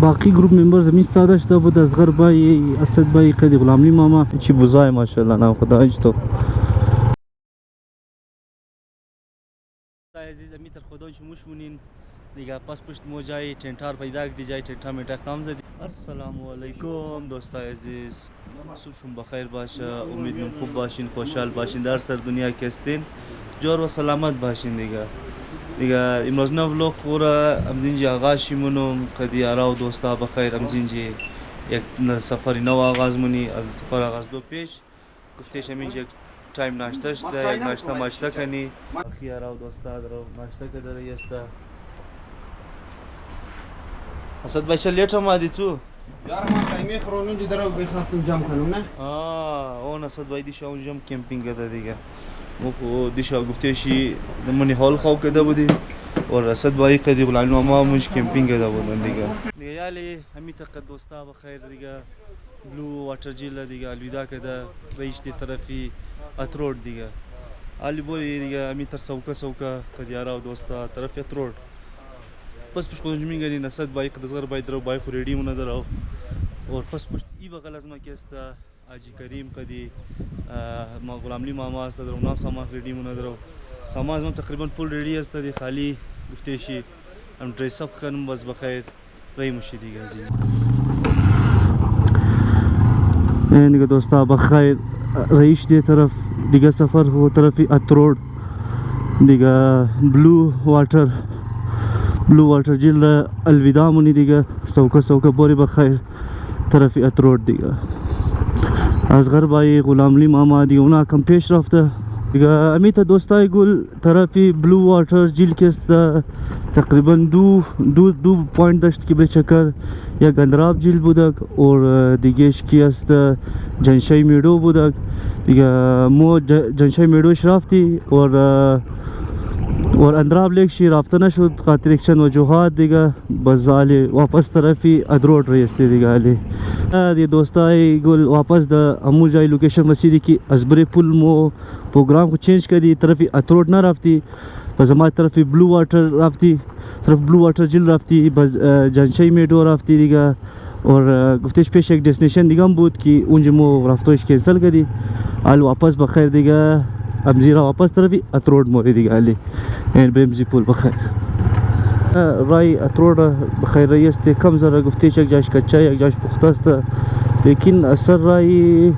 باقي group members زمین ساده شده بود اصغر بای اسد بای قدی غلاملی ماما چی بوزای ماشاءالله نام خدا اجتو عزیز امید خدا شموش مونین دیگه پس پشت مو جای تنتار پیدا دی جای تنتار میټا کام زدی. السلام علیکم دوستا عزیز صبحتون بخیر باشه. امیدوارم خوب باشین خوشحال باشین در سر دنیا که هستین جور و سلامت باشین. دیگه امروز نو ولوگ خوره امزینجی آغاز شیمونم قدی آراو دوستا بخیر. امزینجی یک سفری نو آغاز مونی از سفر آغاز دو پیش گفتش امینجی یک تایم ناشتهش ده یک ناشته ماشته کنی اخی آراو دوستا درو ناشته که داره یسته. اسد بچه لیت هم آدی تو یار ما تایمی خرونون دی درو بخواستم جمع کنم نه اون اسد باید دیشه اون جمع کمپینگ ده دیگه مو دیشه گفتشی منی حال خواهو کده بودی و اسد باید قدی غلامی ماما مش کمپینگ ده بودن دیگه یالی همی تقد دوستا بخیر دیگه بلو واتر جیل دیگه الویدا کده بیش دی طرفی اترود دیگه علی بولی دیگه همی تر سوکا قدی آراو دوستا طرفی اترود پس پشت خودم جمعی گرین اسد باید قدزغر باید درو باید خوریدی مونه درو اور پس پشت ای بغل از ما که است آجی کریم قدی ما غلاملی ماما است درو نام سامان ریدی مونه درو سامان از ما تقریبا فول ریدی است دی خالی گفتشی هم ڈریس اپ کنم بس بخیر رای مشی دیگه عزیز. دیگه دوستا بخیر رئیس دی طرف دیگه سفر هو طرفی اترود دیگه بلو واټر جیل الویدا مونی دیگه سوکا بوری بخیر طرفی اترود دیگه اصغر بای غلاملی ماما دیگه اونا کم پیش رفته دیگه امیتا دوستای گل طرفی بلو واټر جیل کست تقریبا دو پوینت داشت که به چکر یا گندراب جیل بودک اور دیگهش کی است جنشای میدو بودک دیگه مو جنشای میدوش رفتی اور اندراب لیک شی رافته نشد خاطر یک چند وجوهات دیگه بس علی واپس طرفی ادرود رئیستی دیگه علی دی دوستای گل واپس د امو جای لوکیشن رسیدی که ازبری پول مو پروگرام کو چینج کردی طرفی اترود نه رفتی بس ما طرفی بلو واټر رفتی طرف بلو واټر جیل رفتی بس جنشای میدو رفتی دیگه اور گفتش پیش یک دستنیشن دیگه هم بود که اونجا مو رفتوش کنسل کردی علی واپس بخیر دیگه امزیرا واپس طرفی اترود موری دیگه علی این بمزی پول بخیر رای اترود بخیر رئیست کم ذره گفتیش یک جاش کچه یک جاش پخته است لیکن اثر رای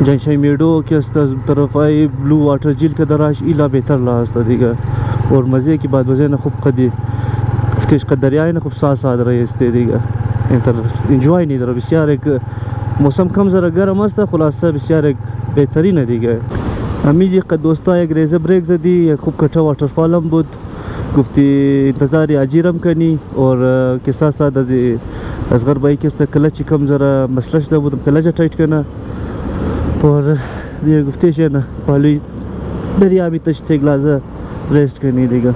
جنشای میدو که است از طرفای بلو واټر جیل که دراش ایلا بهتر لاست دیگه اور مزه کی بعد بزنه خوب قدی گفتیش قدریای نه خوب ساز رئیست دیگه انتر انجوای نی در بسیار یک موسم کم ذره گرم است خلاصه بسیار یک بهترینه دیگه. امیجی قد دوستا یک ریزه بریک زدی یک خوب کچه واترفال هم بود گفتی انتظار اجیرم کنی اور که ساعت از غربایی که کلچی کم ذره مسلش ده بودم کلچه تایت کنه اور دیگه گفتیش نه پالوی دریامی تشت گلازه ریست کنی دیگه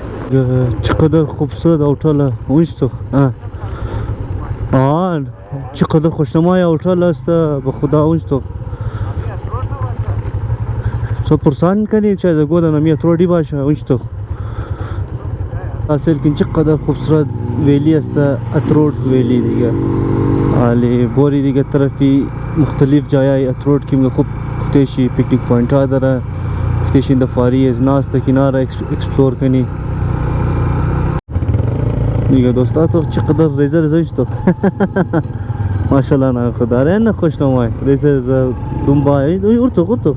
چقدر خوبصورت اوتاله اونش تو چقدر خوشنمای اوتال است به خدا اونش تو سو پرسان کنی چه گودن می اترودی باشه اونش تو اصل کن چقدر خوبصورت ویلی است اترود ویلی دیگه علی بوری دیگه طرفی مختلف جایای اترود که خوب گفتشی پیکنیک پوینت ها داره گفتشی این دفاری از ناست کنار اکسپلور کنی دیگه دوستا تو چقدر ریزه تو ماشاءالله نه خدا نه خوشنمای ریزه دنبای ارتو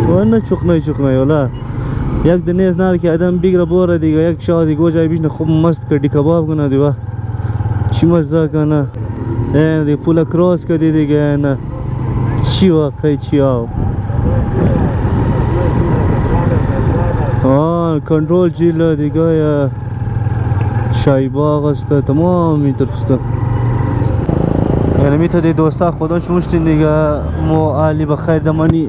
وانا چکنای ولا یک دنیز نار که آدم بیگره بوره دیگه یک شادی گوجای بیشنه خوب مست کردی کباب کنه دیگه چی مزه کنه این دی پولا کراس کردی دیگه نه چی واقعی چی آو کنترول جیل دیگه شایباغ است تمام این طرف است. یعنی میتونید دوستا خودش مشتین دیگه مو علی بخیر دمانی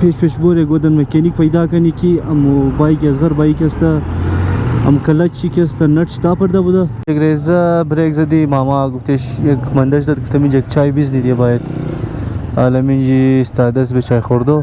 پیش بوره گودن مکانیک پیدا کنی کی ام بایک از غیر بایک است ام کلچ چی که است نٹ شتا پرده بوده گریزا بریک زدی ماما گفتش یک مندش داد گفتم یک چای بیز دیدی باید عالمین جی استادس به چای خوردو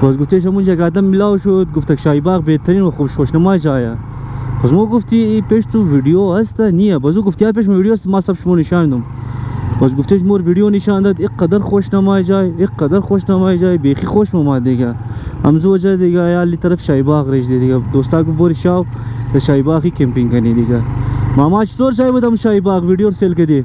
باز گفتش همون یک آدم میلاو شد گفت شاهی باغ بهترین و خوشنما جایه باز ما گفتی پیش تو ویدیو هست نیه باز گفتی پیش ویدیو است ما سب شما نشان دادم باز گفتش مور ویدیو نشان داد اینقدر خوشنما جای اینقدر خوشنما جای بیخی خوش اومد دیگه همزو جای دیگه علی طرف شاهی باغ رسید دیگه دوستا گفت بری شاو به شاهی باغی کمپینگ کنی دیگه ماما چطور جای بودم شاهی باغ ویدیو سیل کردی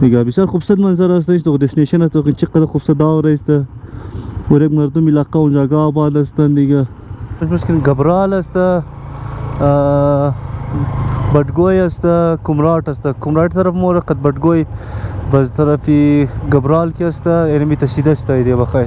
دیگه بسیار خوبصورت منظره است تو دستنیشن تو چقدر خوبصورت داور است و یک مردم علاقه اونجا آباد هستند دیگه مثلا گبرال است بادگوی است کمرات است کمرات طرف مورقت بادگوی باز طرفی گبرال کی است یعنی می تسیده است دیگه بخیر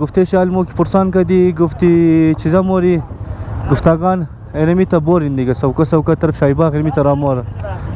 گفته علمو کی پرسان کدی گفتی چیزا موری گفتگان یعنی می تا بورین دیگه سوکا طرف شایباغ یعنی می ترامور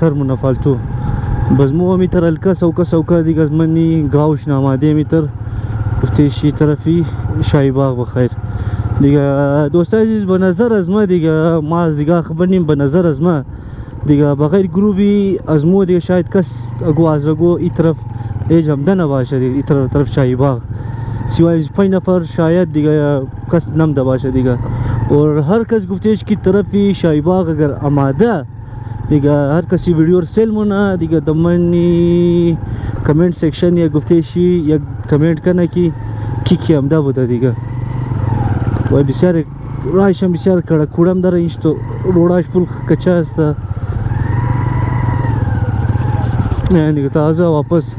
term نفالتو بس مو متر الکا سوکا دیگه از منی گاوش ناماده متر گفتشی طرفی شاهی باغ بخیر دیگه دوستا عزیز به نظر از ما دیگه ما از دیگه خبر نیم به نظر از ما دیگه بغیر گروبی از مو دیگه شاید کس اگو از رگو ای طرف ایج هم دنه باشه دیگه ای طرف شاهی باغ سوای 5 نفر شاید دیگه کس نم باشه دیگه اور هر کس گفتش کی طرفی شاهی باغ اگر آماده دیگه هر کسی ویدیو سیل مونه دیگه دمنی کامنت سیکشن یا گفتشی یک کامنت کنه کی همدا بوده دیگه وای بسیار رایشم بسیار کڑا کودم داره اینش تو روډاش فول کچا است نه دیگه تازه واپس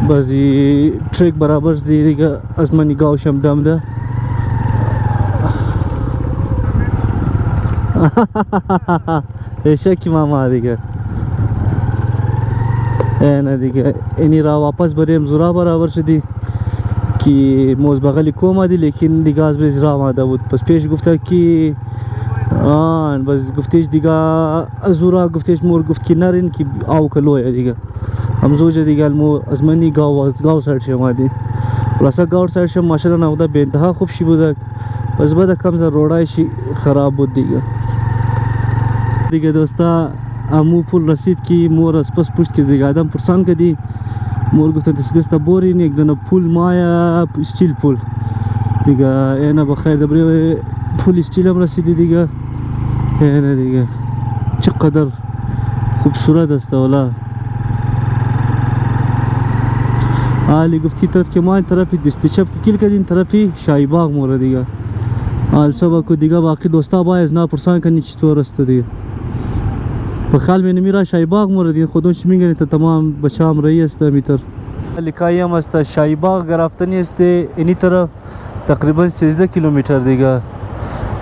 بازی ټریک برابر دی دیگه از من نگاه شم دم ده شکی ماما دیگه نه دیگه اینی را واپس بریم زورا برابر شدی که موز بغلی کوم دی لیکن دیگه از بز را آماده بود پس پیش گفته که بس گفتش دیگه زورا گفتش مور گفت که نرین که آو کلوه دیگه هم زوجه دیگه المو از منی گاو سایت شم آدی خلاصا گاو سایت شم ماشاءالله نودا به انتها خوب شی بود بس بعد کم زر روډای خراب بود دیگه دوستا امو پول رسید کی مور از پس پشت که زیادم پرسان کردی مور گفتن دستا بورین یک دونه پول مایا استیل پول دیگه اینا بخیر دبره پول استیل هم رسیدی دیگه اینا دیگه چقدر خوبصورت است والا حالی گفتی طرف که ما این طرفی دستی چپ کل کردین طرفی شاهی باغ مور دیگه حال صبح کو دیگه باقی دوستا با از نا پرسان کنی چطور است دیگه بخال من میرا شاهی باغ موردین خودش میگن تا تمام بچام رئی است میتر لکایم است شاهی باغ گرفتنی است اینی طرف تقریبا 13 کیلومتر دیگه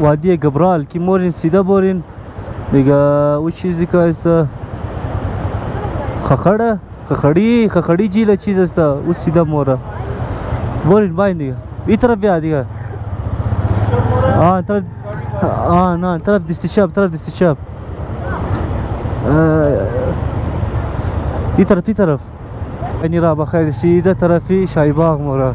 وادی گبرال کی مورین سیده برین دیگه او چیز دیگه است خخڑی جیل چیز است او سیده مورا برین باین دیگه این طرف بیا دیگه طرف نه طرف دستی چپ این طرف یعنی را بخیر سیده طرفی شایباغ مورا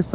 ist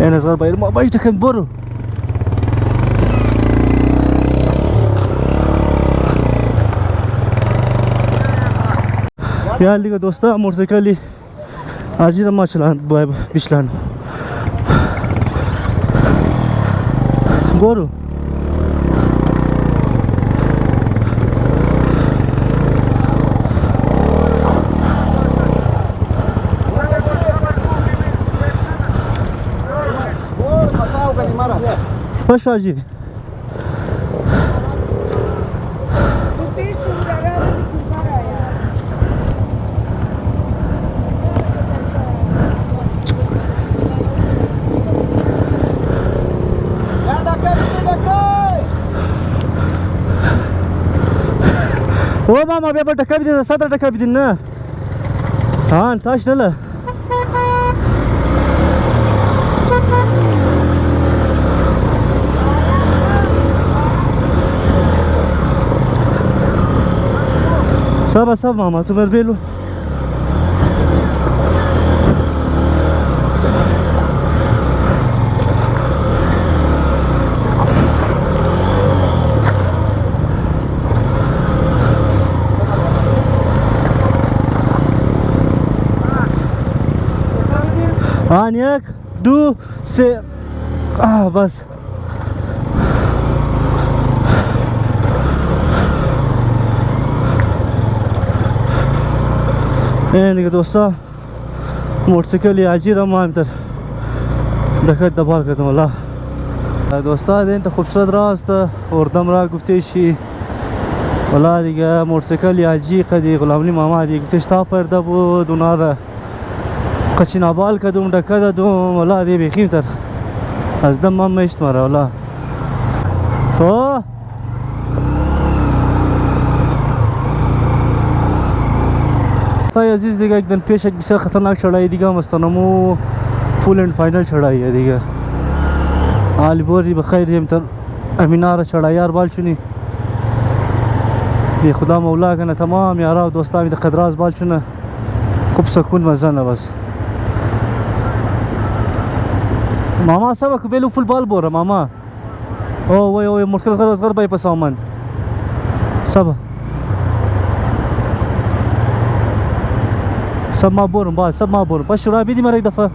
En asgar bayır ma bayır takın boru. Ya liga dosta motorsikli acil ama çlan bişlan. Boru. Baş hacı. O mama bir dakika bir de 7 dakika bir dinle. Ha taş ne? Sab mama tu verbelo Aniak du se bas دیگه دوستا موتورسیکل عجیب ما هم تر دکت دبال کردم والله دوستا دین تا خوبصورت راست اردم را گفته شی والله دیگه موتورسیکل عجیب قدی غلام علی ماما دیگه گفتش تا پرده بود اونا را قچین آبال کردم دکت دادم والله دیگه بخیم تر از دم من میشت مرا والله خب تا عزیز دیگه یک دن پیش یک بسیار خطرناک چڑھائی دیگه مستانمو فول اینڈ فائنل چڑھائی ہے دیگه حالی بوری بخیر دیم تر امینار چڑھائی یار بال چونی بی خدا مولا کنه تمام یارا و دوستا می قدراز بال چونه خوب سکون مزنه بس ماما سبا کبیلو فول بال بوره ماما او وی مرکز غرز بای پس آمند سبا سب ما بورم بال سب ما بورم بس شورا بیدی مرا یک دفعه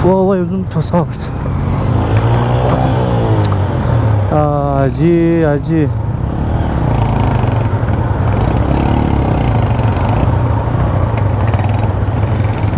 وای uzun pasamıştı acı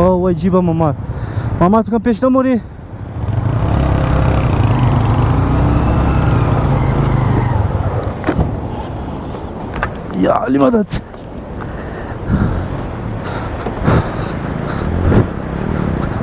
o wajiba mama tu kan peşte mori ya limadat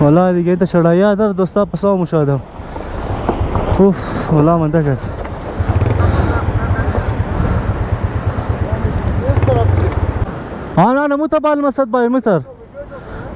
والله دي انت شرايا در دوستا پسا مشاهده اوف والله من دکت انا متبال مسد باي متر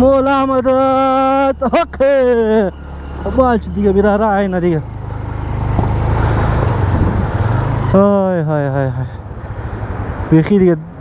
مولا مدد اوكي بالش دقيقه بيرا راعينا دقيقه هاي هاي هاي هاي بيخي دقيقه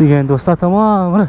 دقيقه دوستا تمام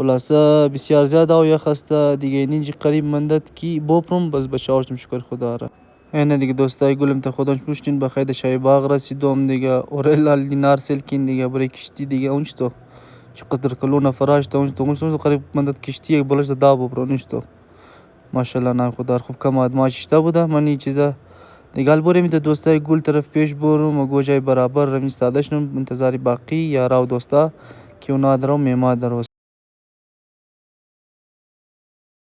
خلاصه بسیار زیاد او یخ است دیگه اینجا قریب مندد کی بپرم بس بچه‌هاشم شکر خدا را اینه دیگه دوستای گلم تا خودش پوشتین بخیر شای باغ رسیدم دیگه اورل دینار سلکین دیگه برای کشتی دیگه اونج تو چقدر کلونه فراش تا اونج قریب مندد کشتی یک بالش دا بپرم اونج تو ماشاءالله نه خدا خوب کم آدماش اشتا بوده من این چیزا دیگه البته می دوستای گل طرف پیش برم و گوجای برابر رمی استادشم انتظاری باقی یارا و دوستا که اونا درو میما درو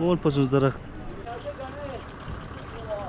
اون پس از درخت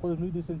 خودش نوی دیسن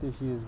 تشیز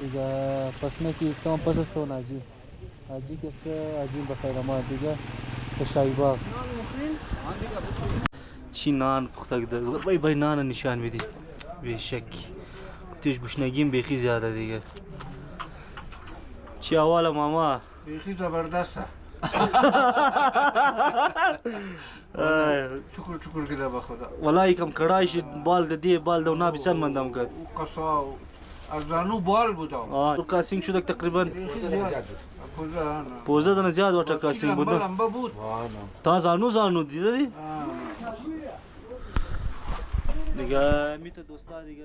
دیگه پس نه کی استام پس است ناجی حاجی کسته حاجی بخیر ما دیگه شای باغ چی نان پخته ده زغر بای نان نشان میدی به شک گفتیش گوشنگیم بیخی زیاده دیگه چی اواله ماما بیخی زبردسته چکر چکر کده بخدا والله یکم کڑایش بال ده دی بال ده اونا بیسن مندم کرد قصا از زانو بال بودم کاسینگ شدک تقریبا پوزه پوزه دنه زیاد واټر کاسینگ بود لمبه بود تا زانو دیده دی دیگه میته دوستا دیگه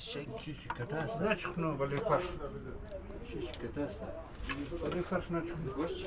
شیش کتاس نچکنو ولی فرش شیش کتاس ولی فرش نچکنو گوشت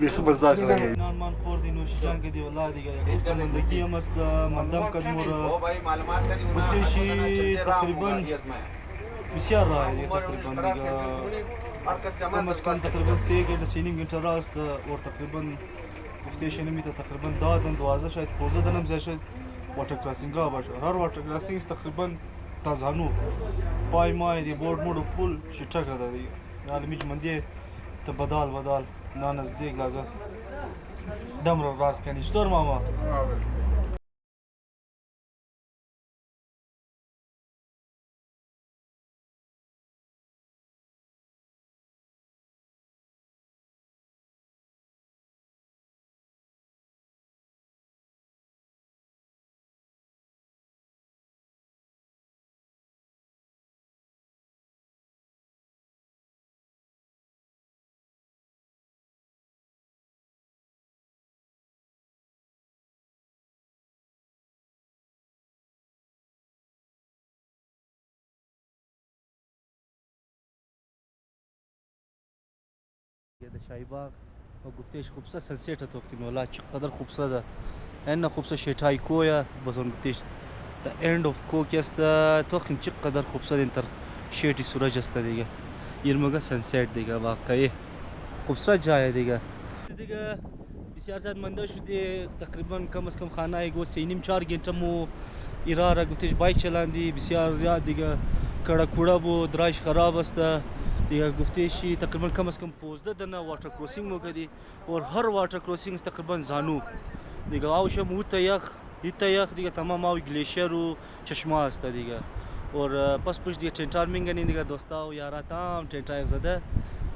بیخ مزداق لگه نارمان خوردی نوشیجان کدی والله دیگه یک مندگی هم است مندم کدمور گفتیشی تقریبا بسیار راه دیگه تقریبا دیگه کم از کم تقریبا 3 گنٹه 3 گنٹه راست اور تقریبا گفتیش نمیته تقریبا دادن 12 شاید 15 دنم زیاد شاید واټر کراسینګ باشه هر واټر کراسینګ تقریبا تازانو پای مای دی بورد موډ فول شټکه ده دی یعنی میج مندی ته بدال نه نزدیک لازم دم رو راست کنی چطور ماما ده شایباغ و گفتیش خوبصورت سنسیت تو که والله چقدر خوبصورت ده این خوبصورت شتای کویا بس اون گفتیش the end of کوکی است تو که چقدر خوبصورت انتر شیتی سورج است دیگه یرمگا سنسیت دیگه واقعی خوبصورت جای دیگه بسیار زیاد منده شدی تقریبا کم از کم خانه گو 3.5-4 گنٹه مو ایرا گفتیش بایک چلاندی بسیار زیاد دیگه کڑا کوڑا بود راش خراب است دیگه گفتیشی تقریبا کم از کم 15 دنه واټر کروسینګ مو کړی اور هر واټر کروسینګ تقریبا زانو دیگه او شم اوته یخ دیگه تمام او گلیشیر و چشمه است دیگه اور پس پشت دیگه ټینټ آرمینګ نی دیگه دوستا و یارا تام ټینټ یک زده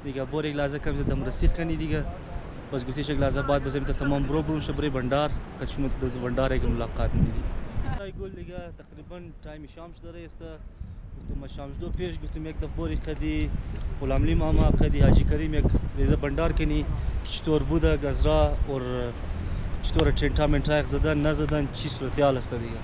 دیگه بور یک لازم کم دم رسیق کنی دیگه بس گفتیش یک لازم بعد بس امتى تمام برو شبری بندار کشمت بندار یک ملاقات نی دی گل دیگه تقریبا تایم شام شده است گفتم شام دو پیش گفتم یک دفعه قدی غلاملی ماما قدی حاجی کریم یک ریزه بندار کنی چطور بوده گزرا اور چطور ټینټا منټا یک زدن نه زدن چی صورتحال است دیگه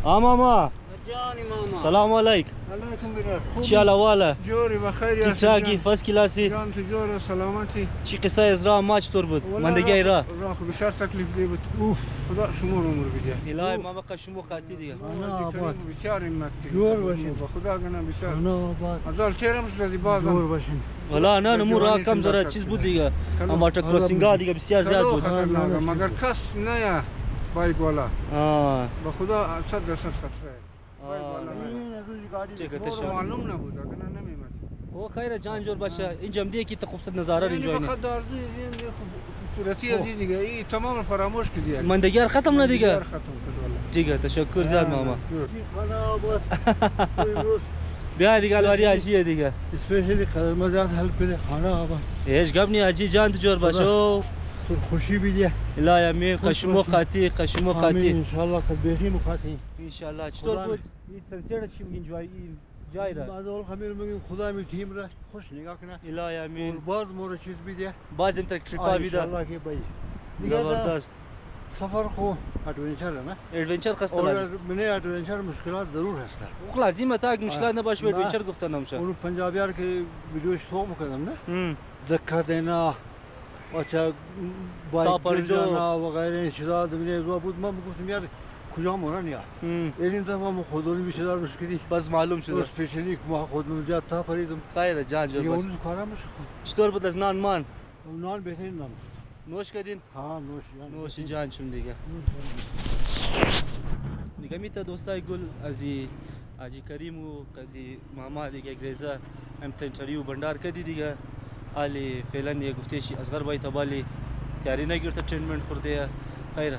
ماما جانی ماما سلام علیک علیکم برات چی حواله جوری بخیر تیک تاکی فرست کلاسی جان تو جور سلامتی چی قصه ازرا ما چطور بود مندگی ایرا راه بسیار تکلیف دی بود اوف خدا شما رو عمر بده الهی ماما قشمو قاتی دیگه انا آباد بسیار همت جور باشین خدا گنا بسیار انا آباد ازال چهرم شده باز جور باشین والا نه نمو را کم زره چیز بود دیگه اما واټر کروسینګ دیگه بسیار زیاد بود مگر کس نه بایک والا به خدا 100% خطره چه گته معلوم نبود اگر نمیمد او خیر جان جور باشه این جمدی کی ته خوبصورت نظاره اینجا نه خدار دی خوبصورتی دی دیگه ای تمام فراموش کردی مندگی ختم نه دیگه ختم شد والله دیگه تشکر زیاد ماما بیا دیگه الواری حاجی دیگه اسپیشلی خدمات هلپ بده خانه آبا هیچ گپ نی حاجی جان جور باشه خوشی بیدی لا یمین قشمو قاتی ان شاء الله قد بخیر قاتی ان شاء الله چطور بود این سنسیت چی میگین جای را بعد اول خمیر میگیم خدا می تیم را خوش نگاه کنه الا یمین باز مور چیز بیدی باز این تک تریپا بیده ان شاء الله که بای زبردست سفر خو ادونچر نه ادونچر خسته لازم من ادونچر مشکلات ضرور هست خو لازمه تا مشکلات نباشه ادونچر گفتن نمیشه اون پنجابیار که ویدیوش سو میکردم نه دکه دینا اچھا بایک جانا وغیرہ این چیزا دنیا زو بود من گفتم یار کجا مورن یا این دفعه ما خودونی بیشتر روش کردی بس معلوم شد اسپیشلی ما خودمون جات تا پریدم خیر جان جور بس اون کارا مش چطور بود از نان مان نان بهترین نان نوش کردین ها نوش جان چون دیگه دیگه میتا دوستای گل ازی حاجی کریم و قدی ماما دیگه گریزا هم تنچری و بندار کدی دیگه علی فعلا یه گفتیشی اصغر بای تبالی تیاری نگرفته ترینمنت خورده خیره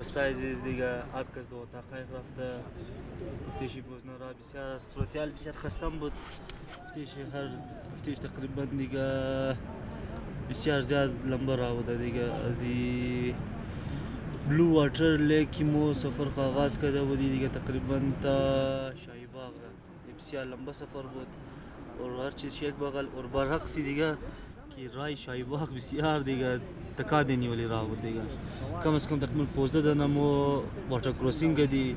استای عزیز دیگه هر کس دو اتاقای رفته گفتیشی بوزنا را بسیار صورتحال بسیار خستم بود گفتیش تقریبا دیگه بسیار زیاد لمبه راوده دیگه ازی بلو واټر لیک مو سفر کا آغاز کرده بودی دیگه تقریبا تا شایباغ بسیار لمبا سفر بود اور هر چیز یک بغل اور برعکس دیگه که رای شایباغ بسیار دیگه تکا دینی ولی راه بود دیگه کم از کم تقریبا 15 دنه مو واټر کروسینګ دی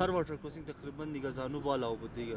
هر واتر کروسینگ تقریبا دیگه زانو بالا بود دیگه.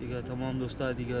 دیگه تمام دوستا دیگه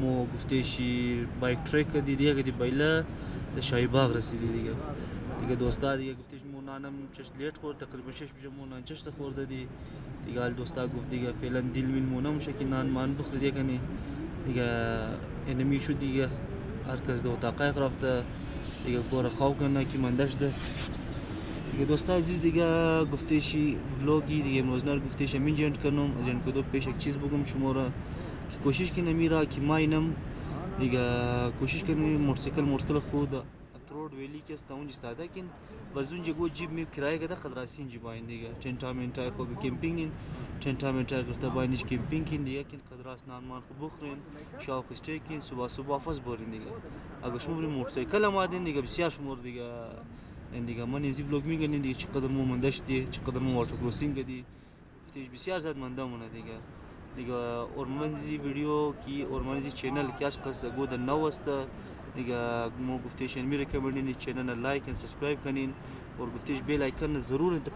مو گفتشی بایک تریک کردی دیگه دی بیله د شاهی باغ رسیدی دیگه دوستا دیگه گفتش مو نانم چش لیت خورد تقریبا 6 بجه مو نان چش خورده دیگه ال دوستا گفت دیگه فعلا دیل من مو نمشه که نان مان بخوری دیگه کنی دیگه انمی شد دیگه هر کس دو تاقای رفته دیگه گور خاو کنه که مندرش ده دیگه دوستا عزیز دیگه گفتشی ولاگی دیگه امروزنار گفتش همین جنت کنم از این کدو پیش یک چیز بگم شما را که کوشش کنم میرا که ما اینم دیگه کوشش کنم موتورسیکل خود اترود ویلی که است اونجا استاده کن بازون جگو جیب می کرایه کده قدراسی جیب این دیگه چندتامنتای خود کمپینگین چندتامنتای گفته باینش کمپینگین دیگه کن قدراس نانمان خو بخورین شاو خسته کن صبح فاز بورین دیگه اگه شما بری موتورسیکل آمدین دیگه بسیار شما دیگه این دیگه من این ویلوگ میگن دیگه چقدر مو مندشتی چقدر مو واتر کروسینگ دی فتیش بسیار زیاد مندمونه دیگه اور من زی ویدیو کی اور من زی چینل کی اش قصه گود نو است دیگه مو گفتش می ریکمند چینل لایک و سبسکرایب کنین اور گفتش بیل آیکن ضرور انت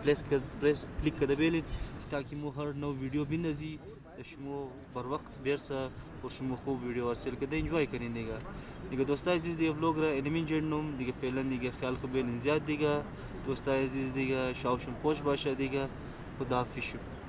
پریس کلیک کده بیل تاکي مو هر نو ویدیو بندازي شمو بر وقت برسه اور شمو خوب ویدیو ارسل کده انجوای کنین دیگه دوستای عزیز دیگه ولاگ را انمین جنم دیگه فعلا دیگه خیال خوب بیلین زیاد دیگه دوستای عزیز دیگه شاوشون خوش باشه دیگه خداحافظ.